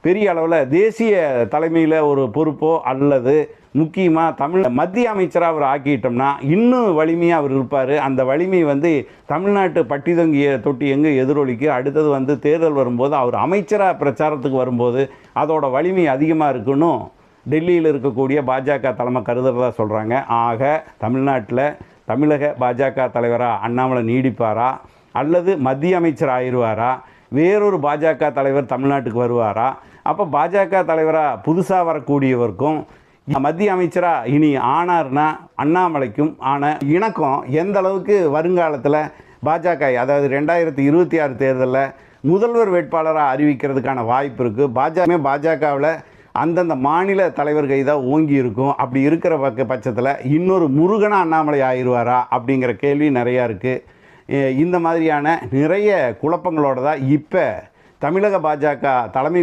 பெரிய அளவில் தேசிய தலைமையில் ஒரு பொறுப்போ அல்லது முக்கியமாக மத்திய அமைச்சராக அவர் ஆக்கிட்டோம்னா இன்னும் வலிமையாக அவர் இருப்பார். அந்த வலிமை தமிழ்நாட்டு பட்டி தொங்கிய தொட்டி எங்கே எதிரொலிக்கு அடுத்தது தேர்தல் வரும்போது அவர் அமைச்சராக பிரச்சாரத்துக்கு வரும்போது அதோட வலிமை அதிகமாக இருக்குன்னு டெல்லியில் இருக்கக்கூடிய பாஜக தலைமை கருதுறதா சொல்கிறாங்க. ஆக தமிழ்நாட்டில் தமிழக பாஜக தலைவராக அண்ணாமலை நீடிப்பாரா அல்லது மத்திய அமைச்சர் ஆயிடுவாரா, வேறொரு பாஜக தலைவர் தமிழ்நாட்டுக்கு வருவாரா? அப்போ பாஜக தலைவராக புதுசாக வரக்கூடியவருக்கும் மத்திய அமைச்சராக இனி ஆனார்னா அண்ணாமலைக்கும் ஆன இணக்கம் எந்த அளவுக்கு வருங்காலத்தில் பாஜக, அதாவது 2026 தேர்தலில் முதல்வர் வேட்பாளராக அறிவிக்கிறதுக்கான வாய்ப்பு இருக்குது. பாஜகவில் அந்தந்த மாநில தலைவர் கைதான் ஓங்கி இருக்கும். அப்படி இருக்கிற பட்சத்தில் இன்னொரு முருகனாக அண்ணாமலை ஆயிடுவாரா அப்படிங்கிற கேள்வி நிறையா இருக்குது. இந்த மாதிரியான நிறைய குழப்பங்களோடு தான் இப்போ தமிழக பாஜக தலைமை